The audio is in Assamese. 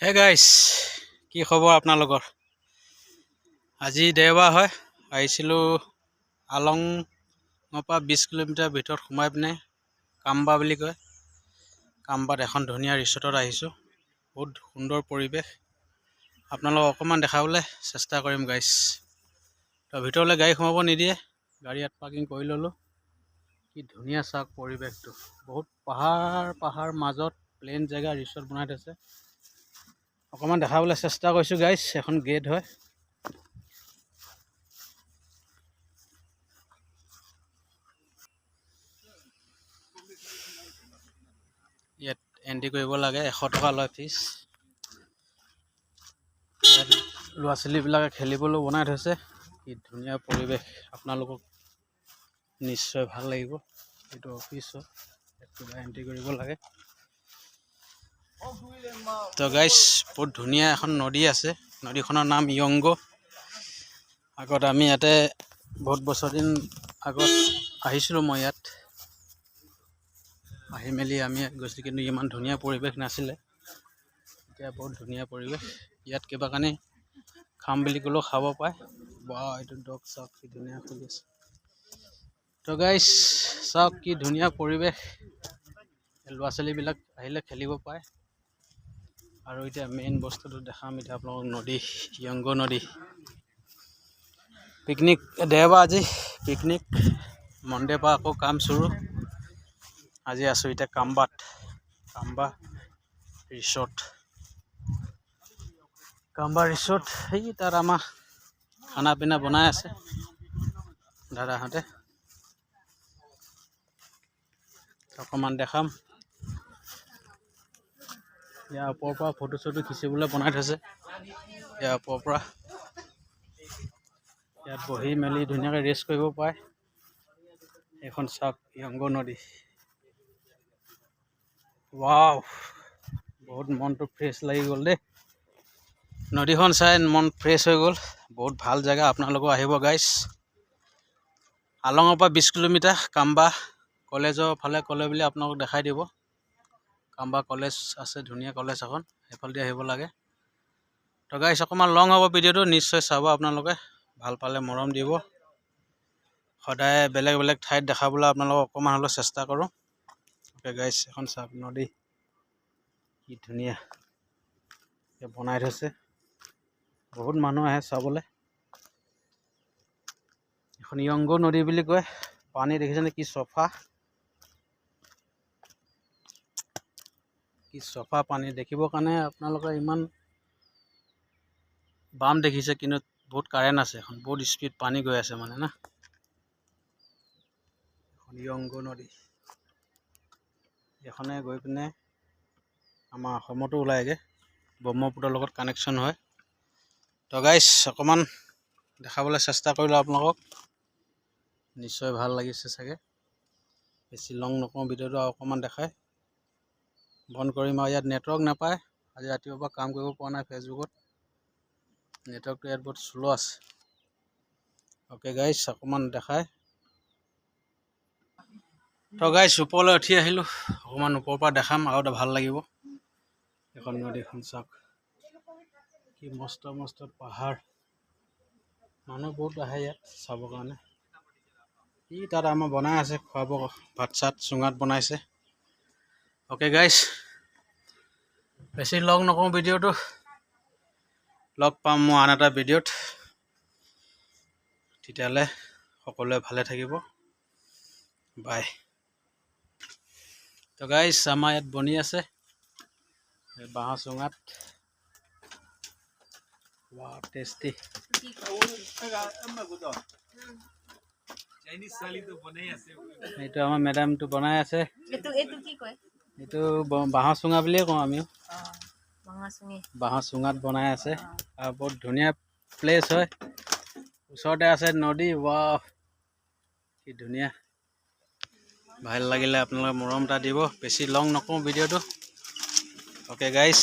হে গাইছ, কি খবৰ আপোনালোকৰ? আজি দেওবাৰ হয়। আহিছিলোঁ আলঙৰ পৰা 20 কিলোমিটাৰ ভিতৰত সোমাই পিনে কাম্বা বুলি কয়। কাম্বাত এখন ধুনীয়া ৰিচৰ্টত আহিছোঁ। বহুত সুন্দৰ পৰিৱেশ। আপোনালোকক অকণমান দেখাবলৈ চেষ্টা কৰিম গাইছ। তো ভিতৰলৈ গাড়ী সোমাব নিদিয়ে। গাড়ী ইয়াত পাৰ্কিং কৰি ল'লোঁ। কি ধুনীয়া চাওক পৰিৱেশটো। বহুত পাহাৰ মাজত প্লেইন জেগা ৰিচৰ্ট বনাই থৈছে। অকণমান দেখাবলৈ চেষ্টা কৰিছোঁ গাইছ। এখন গেট হয়। ইয়াত এণ্ট্ৰি কৰিব লাগে, 100 টকা লয় ফিজ। ইয়াত ল'ৰা ছোৱালীবিলাকে খেলিবলৈ বনাই থৈছে। কি ধুনীয়া পৰিৱেশ, আপোনালোকক নিশ্চয় ভাল লাগিব। এইটো অফিচ হয়, ইয়াত কিবা এণ্ট্ৰি কৰিব লাগে। তো গাইছ, বহুত ধুনীয়া এখন নদী আছে। নদীখনৰ নাম য়ংগ। আগত আমি ইয়াতে বহুত বছৰ দিন আগত আহিছিলোঁ। মই ইয়াত আহি মেলি আমি ইয়াত গৈছিলোঁ, কিন্তু ইমান ধুনীয়া পৰিৱেশ নাছিলে। এতিয়া বহুত ধুনীয়া পৰিৱেশ। ইয়াত কিবা কানি খাম বুলি ক'লেও খাব পায়। বা এইটো ডগ চাওক কি ধুনীয়া খুলি আছে। তো গাইছ চাওক কি ধুনীয়া পৰিৱেশ। ল'ৰা ছোৱালীবিলাক আহিলে খেলিব পায়। আৰু এতিয়া মেইন বস্তুটো দেখাম এতিয়া আপোনালোকক, নদী, য়ংগ নদী। পিকনিক দেওবাৰ আজি, পিকনিক মনডেৰ পৰা আকৌ কাম চুৰু। আজি আছোঁ এতিয়া কাম্বা ৰিচৰ্ট। কাম্বা ৰিচৰ্ট, সেই তাত আমাৰ খানা পিনা বনাই আছে দাদাহঁতে। অকণমান দেখাম। ইয়াৰ ওপৰৰ পৰা ফটো চটো খিচিবলৈ বনাই থৈছে। ইয়াৰ ওপৰৰ পৰা ইয়াত বহি মেলি ধুনীয়াকৈ ৰেষ্ট কৰিব পাৰে। এইখন চাওক য়ংগ নদী। ৱাও, বহুত মনটো ফ্ৰেছ লাগি গ'ল দেই। নদীখন চাই মন ফ্ৰেছ হৈ গ'ল। বহুত ভাল জেগা, আপোনালোকেও আহিব গাইছ। আলঙৰ পৰা 20 কিলোমিটাৰ, কাম্বা কলেজৰ ফালে ক'লে বুলি আপোনালোকক দেখাই দিব। কাম্বা কলেজ আছে, ধুনীয়া কলেজ এখন, সেইফালেদি আহিব লাগে। তো গাইছ, অকণমান লং হ'ব ভিডিঅ'টো, নিশ্চয় চাব আপোনালোকে। ভাল পালে মৰম দিব। সদায় বেলেগ বেলেগ ঠাইত দেখাবলৈ আপোনালোকক অকণমান হ'লেও চেষ্টা কৰোঁ। অ'কে গাইছ, এখন চাওক নদী, কি ধুনীয়া বনাই থৈছে। বহুত মানুহ আহে চাবলৈ। এখন য়ংগ নদী বুলি কয়। পানী দেখিছেনে কি চফা, কি চফা পানী। দেখিবৰ কাৰণে আপোনালোকে ইমান বাম দেখিছে, কিন্তু বহুত কাৰেণ্ট আছে। এখন বহুত স্পীড পানী গৈ আছে মানে না। এখন য়ংগ নদী, এখনে গৈ পিনে আমাৰ অসমতো ওলাইগৈ, ব্ৰহ্মপুত্ৰৰ লগত কানেকশ্যন হয়। তো গাইছ, অকণমান দেখাবলৈ চেষ্টা কৰিলোঁ আপোনালোকক। নিশ্চয় ভাল লাগিছে চাগে। বেছি লং নকৰোঁ ভিডিঅ'টো, আৰু অকণমান দেখাই বন্ধ কৰিম। আৰু ইয়াত নেটৱৰ্ক নাপায়। আজি ৰাতিপুৱাৰ পৰা কাম কৰিব পৰা নাই ফেচবুকত। নেটৱৰ্কটো ইয়াত বহুত শ্ল' আছে। অ'কে গাইছ, অকণমান দেখাই। তো গাইছ, ওপৰলৈ উঠি আহিলোঁ। অকণমান ওপৰৰ পৰা দেখাম, আৰু ভাল লাগিব। এখন নদীখন চাওক, কি মস্ত মস্ত পাহাৰ। মানুহ বহুত আহে ইয়াত চাবৰ কাৰণে। তাত আমাৰ বনাই আছে, খুৱাব ভাত চাত, চুঙাত বনাইছে। অ'কে গাইছ, বেছি লং নকৰোঁ ভিডিঅ'টো। লগ পাম মই আন এটা ভিডিঅ'ত। তেতিয়াহ'লে সকলোৱে ভালে থাকিব। বাই। তো গাইছ, আমাৰ ইয়াত বনি আছে বাঁহৰ চুঙাত। Wow, tasty. এইটো আমাৰ মেডামটো বনাই আছে। এইটো কি কয়? এইটো বাঁহৰ চুঙা বুলিয়ে কওঁ আমিও। বাঁহৰ চুঙাত বনাই আছে। আৰু বহুত ধুনীয়া প্লেচ হয়। ওচৰতে আছে নদী। ৱাও, কি ধুনীয়া। ভাল লাগিলে আপোনালোকে মৰম এটা দিব। বেছি লং নকৰোঁ ভিডিঅ'টো। অ'কে গাইছ।